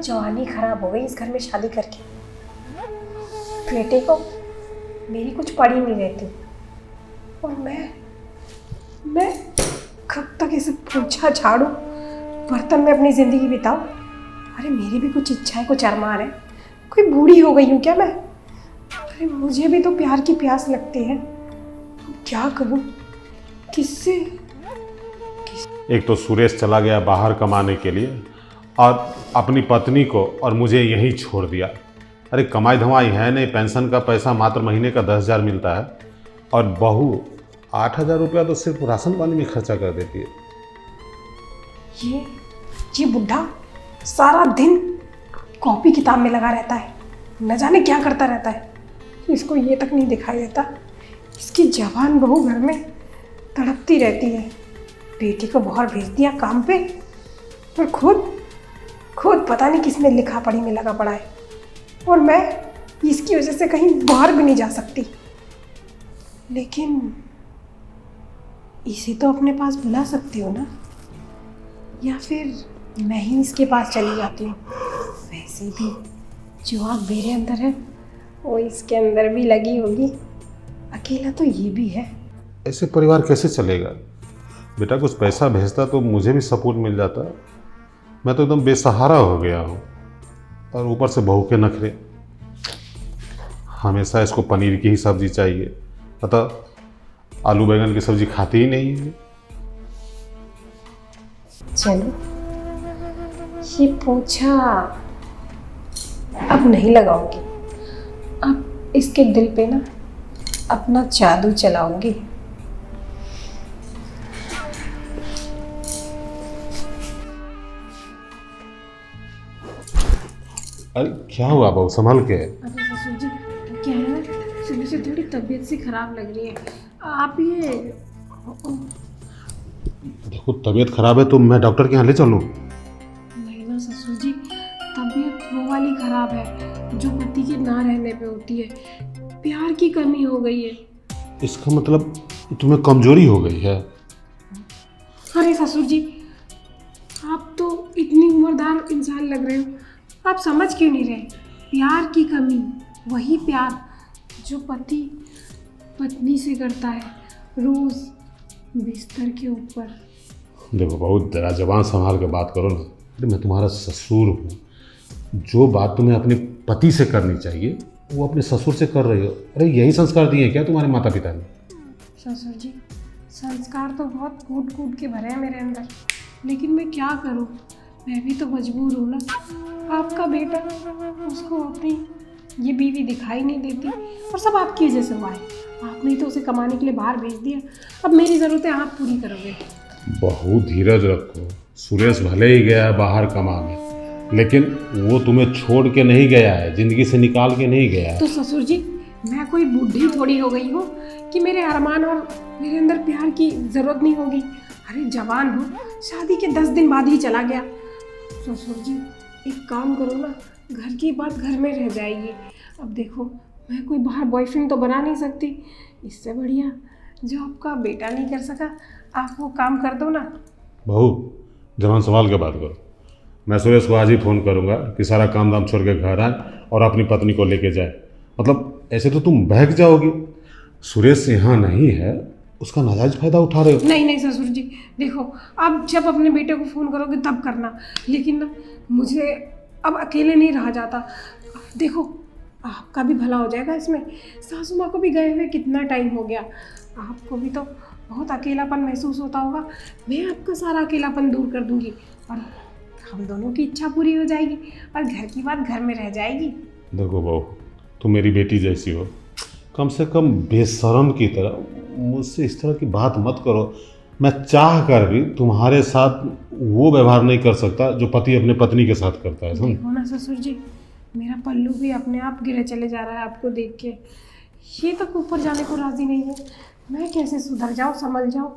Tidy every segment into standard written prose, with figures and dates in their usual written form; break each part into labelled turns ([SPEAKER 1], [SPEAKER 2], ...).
[SPEAKER 1] जवानी खराब हो गई इस घर में शादी करके। बेटे को मेरी कुछ पड़ी नहीं रहती और मैं कब तक इसे पोछा झाड़ू बर्तन में अपनी ज़िंदगी बिताऊं। अरे मेरी भी कुछ इच्छाएं, कुछ अरमान है। कोई बूढ़ी हो गई हूँ क्या मैं? अरे मुझे भी तो प्यार की प्यास लगती है। क्या करूँ, किससे?
[SPEAKER 2] एक तो सुरेश चला गया बाहर कमाने के लिए और अपनी पत्नी को और मुझे यहीं छोड़ दिया। अरे कमाई धमाई है नहीं, पेंशन का पैसा मात्र महीने का 10,000 मिलता है और बहू 8,000 रुपया तो सिर्फ राशन पानी में खर्चा कर देती है।
[SPEAKER 1] ये बुढ़ा सारा दिन कॉपी किताब में लगा रहता है, न जाने क्या करता रहता है। इसको ये तक नहीं दिखाई देता इसकी जवान बहू घर में तड़पती रहती है। बेटी को बाहर भेज दिया काम पे और खुद पता नहीं किसने लिखा पढ़ी में लगा पड़ा है और मैं इसकी वजह से कहीं बाहर भी नहीं जा सकती। लेकिन इसे तो अपने पास बुला सकती हो ना, या फिर मैं ही इसके पास चली जाती हूँ। वैसे भी जो आग मेरे अंदर है वो इसके अंदर भी लगी होगी। अकेला तो ये भी है।
[SPEAKER 2] ऐसे परिवार कैसे चलेगा? बेटा कुछ पैसा भेजता तो मुझे भी सपोर्ट मिल जाता। मैं तो एकदम बेसहारा हो गया हूँ और ऊपर से बहू के नखरे। हमेशा इसको पनीर की ही सब्जी चाहिए, अतः आलू बैंगन की सब्जी खाती ही नहीं है।
[SPEAKER 1] चलो ये पोछा अब नहीं लगाऊंगी, अब इसके दिल पे ना अपना जादू चलाऊंगी।
[SPEAKER 2] अरे क्या हुआ बहू, संभल के।
[SPEAKER 1] अरे ससुर जी क्या है ना, सुबह से थोड़ी तबीयत सी खराब लग रही है। आप ये
[SPEAKER 2] देखो तबीयत खराब है तो मैं डॉक्टर के यहाँ ले चलूँ?
[SPEAKER 1] नहीं ना ससुर जी, तबीयत वो वाली खराब है जो पति के ना रहने पे होती है। प्यार की कमी हो गई है।
[SPEAKER 2] इसका मतलब तुम्हें कमजोरी हो गई है?
[SPEAKER 1] अरे ससुर जी आप तो इतनी उम्रदार इंसान लग रहे हो, आप समझ क्यों नहीं रहे? प्यार की कमी, वही प्यार जो पति पत्नी से करता है रोज बिस्तर के ऊपर।
[SPEAKER 2] देखो बहुत जरा जबान संभाल के बात करो ना। अरे मैं तुम्हारा ससुर हूँ, जो बात तुम्हें अपने पति से करनी चाहिए वो अपने ससुर से कर रही हो। अरे यही संस्कार दिए क्या तुम्हारे माता पिता ने?
[SPEAKER 1] ससुर जी संस्कार तो बहुत कूट कूट के भरे हैं मेरे अंदर, लेकिन मैं क्या करूँ, मैं भी तो मजबूर हूँ ना। आपका बेटा, उसको अपनी ये बीवी दिखाई नहीं देती और सब आपकी वजह से हुआ है। आपने तो उसे कमाने के लिए बाहर भेज दिया, अब मेरी ज़रूरतें आप पूरी करोगे।
[SPEAKER 2] बहुत धीरज रखो। सुरेश भले ही गया है बाहर कमाने, लेकिन वो तुम्हें छोड़ के नहीं गया है, जिंदगी से निकाल के नहीं गया है।
[SPEAKER 1] तो ससुर जी मैं कोई बूढ़ी थोड़ी हो गई हूँ कि मेरे अरमान और मेरे अंदर प्यार की ज़रूरत नहीं होगी। अरे जवान हूँ, शादी के 10 दिन बाद ही चला गया। ससुर जी एक काम करो ना, घर की बात घर में रह जाएगी। अब देखो मैं कोई बाहर बॉयफ्रेंड तो बना नहीं सकती, इससे बढ़िया जो आपका बेटा नहीं कर सका आप वो काम कर दो ना।
[SPEAKER 2] बहू जबान संभाल के बात करो। मैं सुरेश को आज ही फ़ोन करूँगा कि सारा काम दाम छोड़ के घर आए और अपनी पत्नी को लेके जाए। मतलब ऐसे तो तुम बहक जाओगी। सुरेश यहाँ नहीं है, उसका नाजायज फ़ायदा उठा रहे हो।
[SPEAKER 1] नहीं नहीं ससुर जी देखो, अब जब अपने बेटे को फ़ोन करोगे तब करना, लेकिन ना मुझे अब अकेले नहीं रहा जाता। देखो आपका भी भला हो जाएगा इसमें। सासू माँ को भी गए हुए कितना टाइम हो गया, आपको भी तो बहुत अकेलापन महसूस होता होगा। मैं आपका सारा अकेलापन दूर कर दूंगी और हम दोनों की इच्छा पूरी हो जाएगी और घर की बात घर में रह जाएगी।
[SPEAKER 2] देखो बहू तुम मेरी बेटी जैसी हो, कम से कम बेशरम की तरह मुझसे इस तरह की बात मत करो। मैं चाह कर भी तुम्हारे साथ वो व्यवहार नहीं कर सकता जो पति अपने पत्नी के साथ करता है।
[SPEAKER 1] देखो ना ससुर जी, मेरा पल्लू भी अपने आप गिरे चले जा रहा है आपको देख के। ये तक ऊपर जाने को राजी नहीं है। मैं कैसे सुधर जाऊँ, संभल जाऊँ?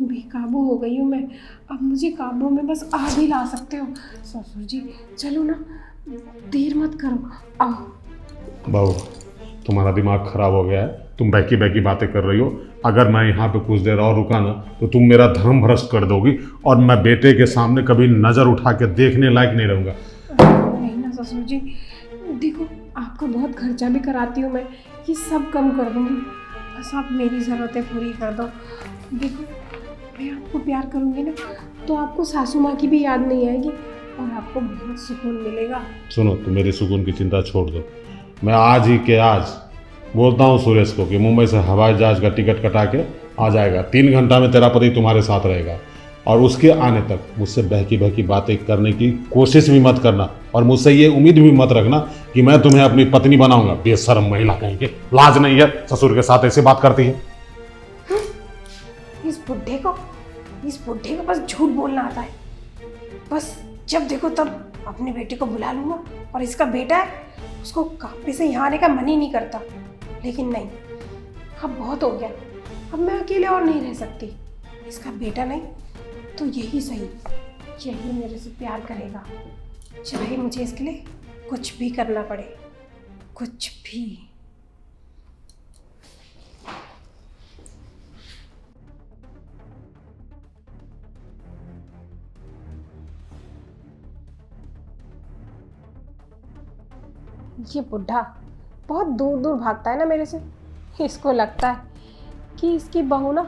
[SPEAKER 1] बेकाबू हो गई हूँ मैं। अब मुझे काबू में बस आप ही ला सकते हो। ससुर जी चलो ना, देर मत करो, आओ।
[SPEAKER 2] बहू तुम्हारा दिमाग खराब हो गया है, तुम बहकी बहकी बातें कर रही हो। अगर मैं यहाँ पे कुछ देर और रुका ना तो तुम मेरा धर्म भ्रष्ट कर दोगी और मैं बेटे के सामने कभी नज़र उठा के देखने लायक नहीं रहूँगा।
[SPEAKER 1] ससुर जी, देखो आपका बहुत खर्चा भी कराती हूँ मैं, ये सब कम कर दूँगी, बस आप मेरी ज़रूरतें पूरी कर दो। देखो मैं आपको प्यार करूँगी ना तो आपको सासू माँ की भी याद नहीं आएगी और आपको बहुत सुकून मिलेगा।
[SPEAKER 2] सुनो, तुम मेरी सुकून की चिंता छोड़ दो। मैं आज ही के आज बोलता हूँ सुरेश को कि मुंबई से हवाई जहाज का टिकट कटा के आ जाएगा। 3 घंटा में तेरा पति तुम्हारे साथ रहेगा और उसके आने तक मुझसे बहकी बहकी बातें करने की कोशिश भी मत करना और मुझसे ये उम्मीद भी मत रखना कि मैं तुम्हें अपनी पत्नी बनाऊंगा। बेशर्म महिला कहीं के, लाज नहीं है, ससुर के साथ ऐसे बात करती है।
[SPEAKER 1] इस बुढ़े को बस झूठ बोलना आता है। बस जब देखो तब अपने बेटे को बुला लूँगा और इसका बेटा है उसको काम पे से यहाँ आने का मन ही नहीं करता। लेकिन नहीं, अब बहुत हो गया, अब मैं अकेले और नहीं रह सकती। इसका बेटा नहीं तो यही सही, यही मेरे से प्यार करेगा, चाहे मुझे इसके लिए कुछ भी करना पड़े, कुछ भी। ये बुढ़ा बहुत दूर दूर भागता है ना मेरे से। इसको लगता है कि इसकी बहू ना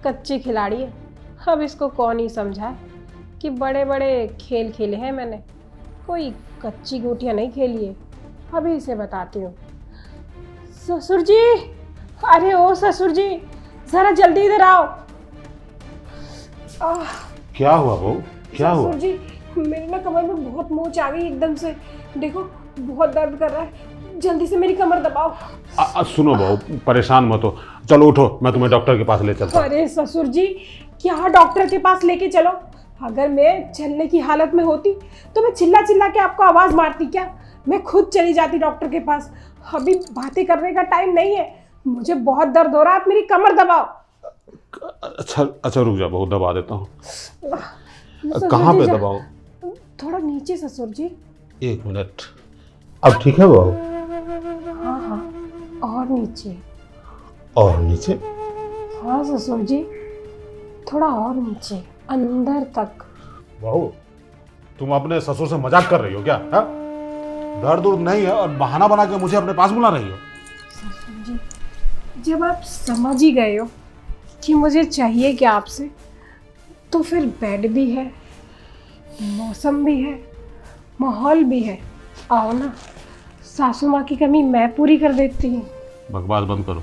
[SPEAKER 1] कच्ची खिलाड़ी है। अब इसको कौन ही समझाए कि बड़े बड़े खेल खेले हैं मैंने, कोई कच्ची गोटियां नहीं खेली है। अभी इसे बताती हूँ। ससुर जी, अरे ओ ससुर जी, जरा जल्दी इधर आओ।
[SPEAKER 2] क्या हुआ बहू, क्या हुआ?
[SPEAKER 1] ससुर जी, मेरी ना कमर में बहुत मोच आ गई एकदम से, देखो बहुत दर्द कर रहा है, जल्दी से मेरी कमर दबाओ।
[SPEAKER 2] सुनो बहू, परेशान मत हो, चलो उठो, मैं तुम्हें डॉक्टर के पास ले चलता हूँ।
[SPEAKER 1] अरे ससुर जी, क्या डॉक्टर के पास लेके चलो? अगर मैं चलने की हालत में होती तो मैं चिल्ला चिल्ला के आपको आवाज मारती क्या? मैं खुद चली जाती डॉक्टर के पास। अभी बातें करने का टाइम नहीं है, मुझे बहुत दर्द हो रहा है, आप मेरी कमर दबाओ।
[SPEAKER 2] अच्छा रुक जा बहू, दबा देता हूँ। कहाँ पे दबाऊं?
[SPEAKER 1] थोड़ा नीचे ससुर जी।
[SPEAKER 2] 1 मिनट, अब ठीक है बहू?
[SPEAKER 1] हाँ हाँ, और नीचे।
[SPEAKER 2] और नीचे?
[SPEAKER 1] हाँ ससुर जी, थोड़ा और नीचे, अंदर तक।
[SPEAKER 2] बहू, तुम अपने ससुर से मजाक कर रही हो क्या? हा? दर्द उर्द नहीं है और बहाना बना के मुझे अपने पास बुला रही हो?
[SPEAKER 1] ससुर जी, जब आप समझ ही गए हो कि मुझे चाहिए क्या आपसे, तो फिर बेड भी है, मौसम भी है, माहौल भी है। आओ ना, सासू माँ की कमी मैं पूरी कर देती हूँ।
[SPEAKER 2] बकवास बंद करो।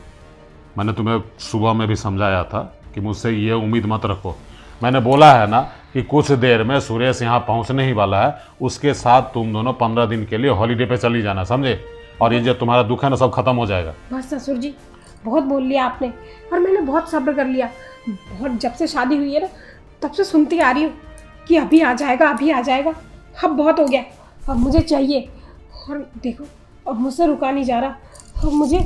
[SPEAKER 2] मैंने तुम्हें सुबह में भी समझाया था कि मुझसे ये उम्मीद मत रखो। मैंने बोला है ना कि कुछ देर में सुरेश यहाँ पहुँचने ही वाला है, उसके साथ तुम दोनों 15 दिन के लिए हॉलीडे पे चली जाना, समझे? और ये जो तुम्हारा दुख है ना, सब खत्म हो जाएगा।
[SPEAKER 1] बस ससुर जी, बहुत बोल लिया आपने और मैंने बहुत सब्र कर लिया। बहुत, जब से शादी हुई है ना तब से सुनती आ रही हूँ कि अभी आ जाएगा, अभी आ जाएगा। अब बहुत हो गया, अब मुझे चाहिए। और देखो, अब मुझसे रुका नहीं जा रहा। अब मुझे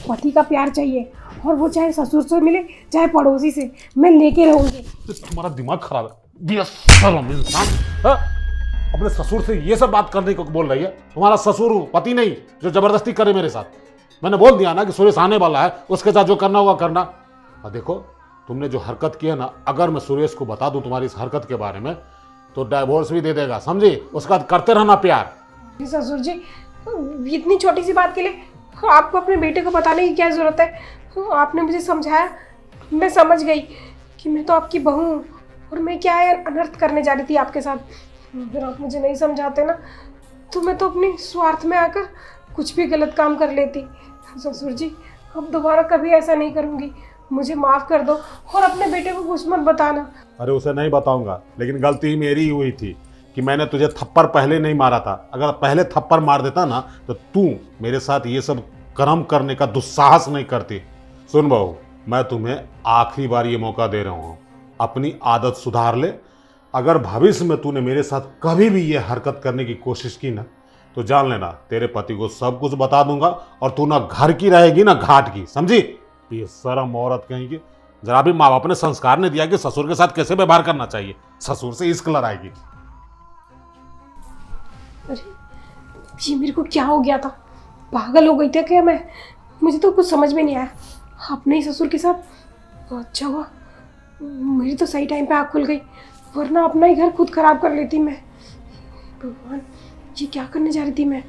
[SPEAKER 1] पति का प्यार चाहिए, और वो चाहे ससुर से मिले चाहे पड़ोसी से, मैं लेके रहूंगी।
[SPEAKER 2] तुम्हारा दिमाग खराब है, बेशर्म इंसान। हाँ? अपने ससुर से ये सब बात करने को बोल रही है? तुम्हारा ससुर हूँ, पति नहीं जो जबरदस्ती करे मेरे साथ। मैंने बोल दिया ना कि सुरेश आने वाला है, उसके साथ जो करना होगा करना। और देखो, तुमने जो हरकत की है ना, अगर मैं सुरेश को बता दूं तुम्हारी इस हरकत के बारे में तो डाइवोर्स भी दे देगा, समझी? उसका करते रहना प्यार।
[SPEAKER 1] ससुर जी, इतनी छोटी सी बात के लिए आपको अपने बेटे को बताने की क्या जरूरत है? आपने मुझे समझाया, मैं समझ गई कि मैं तो आपकी बहू हूँ और मैं क्या है अनर्थ करने जा रही थी आपके साथ। अगर आप मुझे नहीं समझाते ना तो मैं तो अपने स्वार्थ में आकर कुछ भी गलत काम कर लेती। ससुर जी, अब दोबारा कभी ऐसा नहीं करूँगी, मुझे माफ़ कर दो और अपने बेटे को कुछ मत बताना।
[SPEAKER 2] अरे उसे नहीं बताऊंगा, लेकिन गलती मेरी ही हुई थी कि मैंने तुझे थप्पड़ पहले नहीं मारा था। अगर पहले थप्पड़ मार देता ना तो तू मेरे साथ ये सब कर्म करने का दुस्साहस नहीं करती। सुन बहू, मैं तुम्हें आखिरी बार ये मौका दे रहा हूँ, अपनी आदत सुधार ले। अगर भविष्य में तूने मेरे साथ कभी भी ये हरकत करने की कोशिश की ना तो जान लेना तेरे पति को सब कुछ बता दूंगा और तू ना घर की रहेगी ना घाट की, समझी? बेशरम औरत कहेंगी। जरा भी माँ बाप ने संस्कार नहीं दिया कि ससुर के साथ कैसे व्यवहार करना चाहिए। ससुर से इश्क लड़ाएगी।
[SPEAKER 1] अरे ये मेरे को क्या हो गया था? पागल हो गई थी क्या मैं? मुझे तो कुछ समझ में नहीं आया। अपने ही ससुर के साथ अच्छा हुआ, मेरी तो सही टाइम पे आँख खुल गई, वरना अपना ही घर खुद खराब कर लेती मैं। भगवान, ये क्या करने जा रही थी मैं?